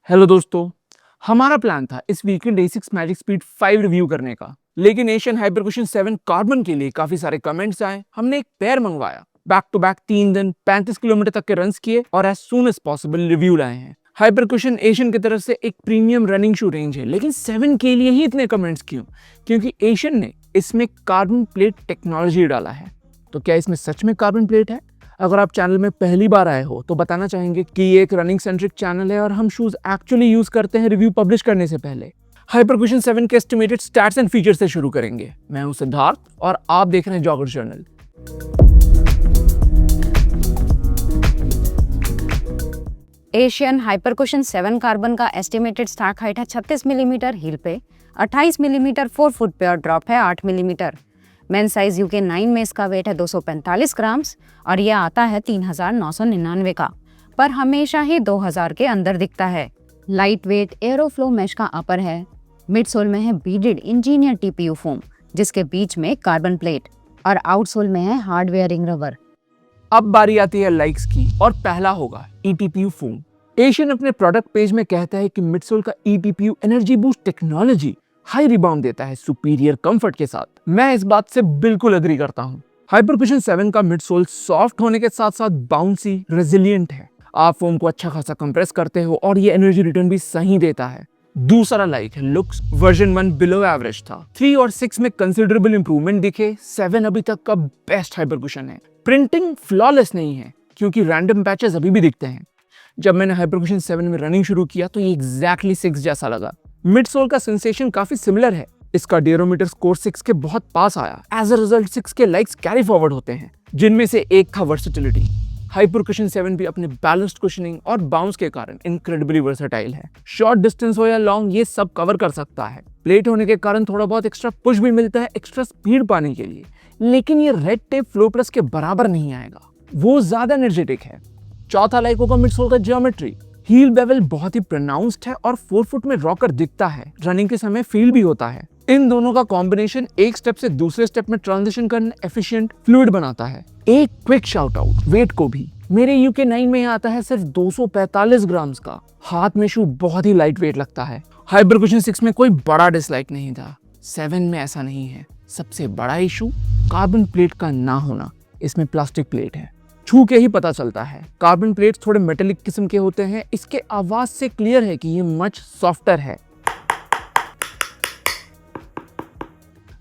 Hello दोस्तों, हमारा plan था इस weekend A6 magic speed 5 review करने का, लेकिन एशियन हाइपरकुशन 7 कार्बन के लिए काफी सारे कमेंट्स आए। हमने एक पेयर मंगवाया, बैक टू बैक 3 दिन 35 किलोमीटर तक के रन्स किए और as soon as possible review लाए हैं। हाइपरकुशन एशियन की तरफ से एक प्रीमियम रनिंग शू रेंज है, लेकिन 7 के लिए ही इतने कमेंट्स क्यों? क्योंकि एशियन ने इसमें कार्बन प्लेट टेक्नोलॉजी डाला है। तो क्या इसमें सच में कार्बन प्लेट है? अगर आप चैनल में पहली बार आए हो तो बताना चाहेंगे कि ये एक रनिंग सेंट्रिक चैनल है और हम शूज एक्चुअली यूज करते हैं रिव्यू पब्लिश करने से पहले। हाइपरकुशन 7 के एस्टिमेटेड स्टैट्स एंड फीचर्स से शुरू करेंगे। मैं हूं सिद्धार्थ और आप देख रहे हैं जॉगर जर्नल। एशियन हाइपरकुशन 7 कार्बन का एस्टिमेटेड स्टार्ट हाइट है 36 मिलीमीटर हील पे, 28 मिलीमीटर 4 फुट पे और ड्रॉप है 8 मिलीमीटर। मेन साइज UK 9 में इसका वेट है 245 ग्राम्स और यह आता है 3999 का, पर हमेशा ही 2000 के अंदर दिखता है। लाइट वेट एरोफ्लो मैश का अपर है। मिड सोल में है बीडेड इंजीनियर TPU फोम, जिसके बीच में कार्बन प्लेट, और आउटसोल में है हार्ड वेयरिंग रबर। अब बारी आती है लाइक्स की और पहला होगा ETPU फोम। एशियन अपने प्रोडक्ट पेज में कहता है कि मिडसोल का ETPU energy boost technology high rebound देता है सुपीरियर कंफर्ट के साथ। मैं इस बात से बिल्कुल एग्री करता हूं। हाइपरकुशन 7 का मिडसोल सॉफ्ट होने के साथ साथ बाउंसी रेजिलिएंट है। आप फोम को अच्छा खासा कंप्रेस करते हो और ये एनर्जी रिटर्न भी सही देता है। दूसरा लाइक है लुक्स। वर्जन 1 बिलो एवरेज था, 3 और 6 में कंसिडरेबल इंप्रूवमेंट दिखे। 7 अभी तक का बेस्ट हाइपरकुशन है। प्रिंटिंग फ्लॉलेस नहीं है क्योंकि रैंडम पैचेस अभी भी दिखते हैं। जब मैंने हाइपरकुशन 7 में रनिंग शुरू किया तो ये एग्जैक्टली 6 जैसा लगा। मिडसोल का सेंसेशन काफी सिमिलर है। इसका डेरोमीटर स्कोर 6 के बहुत पास आया। एज अ रिजल्ट 6 के लाइक्स कैरी फॉरवर्ड होते हैं, जिनमें से एक था वर्सेटिलिटी। हाइपरकुशन 7 भी अपने बैलेंस्ड कुशनिंग और बाउंस के कारण इनक्रेडिबली वर्सेटाइल है। शॉर्ट डिस्टेंस हो या लॉन्ग, ये सब कवर कर सकता है। प्लेट होने के कारण थोड़ा बहुत एक्स्ट्रा पुश भी मिलता है एक्स्ट्रा स्पीड पाने के लिए, लेकिन ये रेड टेप फ्लो प्लस के बराबर नहीं आएगा। वो ज्यादा एनर्जेटिक है। चौथा लाइक होगा मिडसोल का ज्योमेट्री। हील बेवल बहुत ही प्रोनाउंस्ड है और 4 फुट में रॉकर दिखता है। रनिंग के समय फील भी होता है। इन दोनों का कॉम्बिनेशन एक स्टेप से दूसरे स्टेप में ट्रांजिशन करने एफिशिएंट फ्लूइड बनाता है। एक क्विक शाउट आउट वेट को भी। मेरे UK 9 में आता है सिर्फ 245 ग्राम्स का। हाथ में शू बहुत ही लाइट वेट लगता है। हाइपरकुशन 6 में कोई बड़ा डिसलाइक नहीं था, 7 में ऐसा नहीं है। सबसे बड़ा इशू कार्बन प्लेट का ना होना। इसमें प्लास्टिक प्लेट है, छू के ही पता चलता है। कार्बन प्लेट्स थोड़े मेटेलिक किस्म के होते हैं। इसके आवाज से क्लियर है कि ये मच सॉफ्टर है।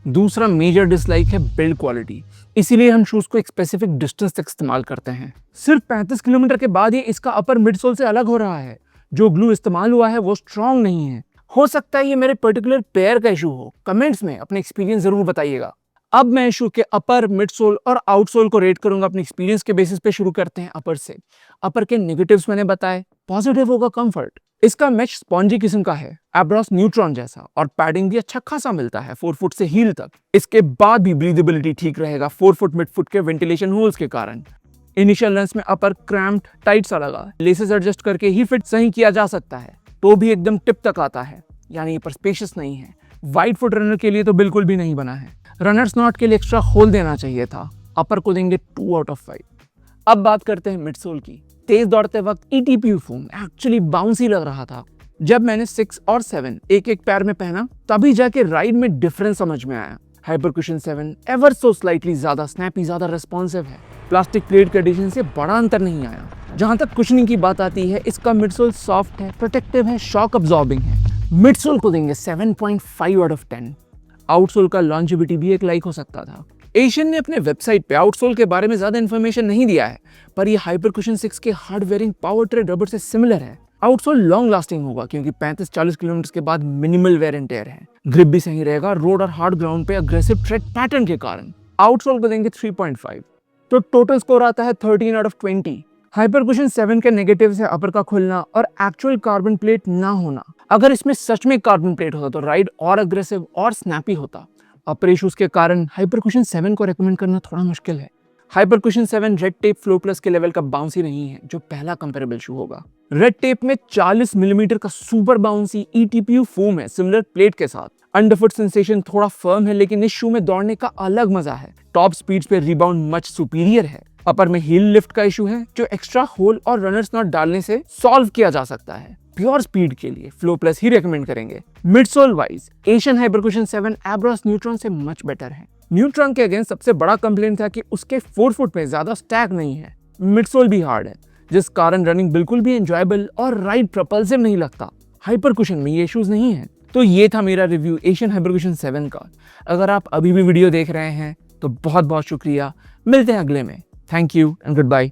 दूसरा मेजर डिसलाइक है बिल्ड क्वालिटी। इसीलिए हम शूज को एक स्पेसिफिक डिस्टेंस तक इस्तेमाल करते हैं। सिर्फ 35 किलोमीटर के बाद ही इसका अपर मिडसोल से अलग हो रहा है। जो ग्लू इस्तेमाल हुआ है वो स्ट्रॉन्ग नहीं है। हो सकता है ये मेरे पर्टिकुलर पेयर का इशू हो। कमेंट्स में अपने एक्सपीरियंस जरूर बताइएगा। अब मैं शू के अपर, मिडसोल और आउटसोल को रेट करूंगा अपने एक्सपीरियंस के बेसिस पे। शुरू करते हैं अपर से। अपर के नेगेटिव्स मैंने बताए। पॉजिटिव होगा कंफर्ट। इसका मैश स्पॉन्जी किस्म का है, एब्रॉस न्यूट्रॉन जैसा, और पैडिंग भी अच्छा खासा मिलता है 4 फुट से हील तक। इसके बाद भी ब्रीदेबिलिटी ठीक रहेगा 4 फुट मिड फुट के वेंटिलेशन होल्स के कारण। इनिशियल रन्स में अपर क्रैम्प्ड टाइट सा लगा। लेसेस एडजस्ट करके ही फिट सही किया जा सकता है, तो भी एकदम टिप तक आता है, यानी ये पर स्पेशियस नहीं है। वाइड फुट रनर के लिए तो बिल्कुल भी नहीं बना है। रनर्स नॉट के लिए एक्स्ट्रा होल देना चाहिए था। अपर को देंगे 2 आउट ऑफ 5। अब बात करते हैं मिडसोल की। तेज दौड़ते वक्त ETPU फोम एक्चुअली बाउंसी लग रहा था। जब मैंने 6 और 7 एक एक पैर में पहना, तभी जाके राइड में डिफरेंस समझ में आया। हाइपरकुशन 7 एवर सो स्लाइटली ज्यादा स्नैपी, ज्यादा रेस्पॉन्सिव है। प्लास्टिक प्लेट के एडिशन से बड़ा अंतर नहीं आया। जहां तक कुशनिंग की बात आती है, इसका मिडसोल सॉफ्ट है, प्रोटेक्टिव है, शॉक अब्सॉर्बिंग है। मिडसोल को देंगे 7.5 आउट ऑफ 10। आउटसोल का लॉन्जेविटी भी एक लाइक हो सकता था। एशियन ने अपने वेबसाइट पे आउटसोल के बारे में ज्यादा इंफॉर्मेशन नहीं दिया है, पर ये हाइपरकुशन 6 के hard wearing power trade rubber से सिमिलर है। आउटसोल लॉन्ग लास्टिंग होगा क्योंकि 35-40 किलोमीटर के बाद मिनिमल वेयर एंड टेयर है। ग्रिप भी सही रहेगा रोड और हार्ड ग्राउंड पे अग्रेसिव ट्रेड पैटर्न के कारण। आउटसोल को देंगे 3.5। तो टोटल स्कोर आता है 13 आउट ऑफ 20। हाइपरकुशन 7 के नेगेटिव है अपर का खुलना और एक्चुअल कार्बन प्लेट ना होना। अगर इसमें सच में कार्बन प्लेट होता तो राइड और अग्रेसिव और स्नैपी होता। अपर इश्यूज के कारण हाइपरकुशन 7 को रेकमेंड करना थोड़ा मुश्किल है। हाइपरकुशन 7 रेड टेप फ्लो प्लस के लेवल का बाउंसी नहीं है, जो पहला कंपेरेबल शू होगा। रेड टेप में 40 मिलीमीटर का सुपर बाउंसी ETPU फोम है सिमिलर प्लेट के साथ। अंडरफुट सेंसेशन थोड़ा फर्म है, लेकिन इस शू में दौड़ने का अलग मजा है। टॉप स्पीड पे रिबाउंड मच सुपीरियर है। अपर में हील लिफ्ट का इशू है, जो एक्स्ट्रा होल और रनर्स नॉट डालने से सॉल्व किया जा सकता है। प्योर स्पीड के लिए फ्लो प्लस ही रेकमेंड करेंगे। मिडसोल वाइज एशियन हाइपरकुशन 7 एब्रॉस न्यूट्रॉन से मच बेटर है। न्यूट्रॉन के अगेंस्ट सबसे बड़ा कंप्लेंट था कि उसके फोरफुट में ज्यादा स्टैक नहीं है। मिडसोल भी हार्ड है, जिस कारण रनिंग बिल्कुल भी एंजॉयबल और राइड प्रपल्सिव नहीं लगता। हाइपरकुशन में ये इश्यूज नहीं है। तो ये था मेरा रिव्यू एशियन हाइपरकुशन 7 का। अगर आप अभी भी वीडियो देख रहे हैं तो बहुत बहुत शुक्रिया। मिलते हैं अगले में। Thank you and good bye.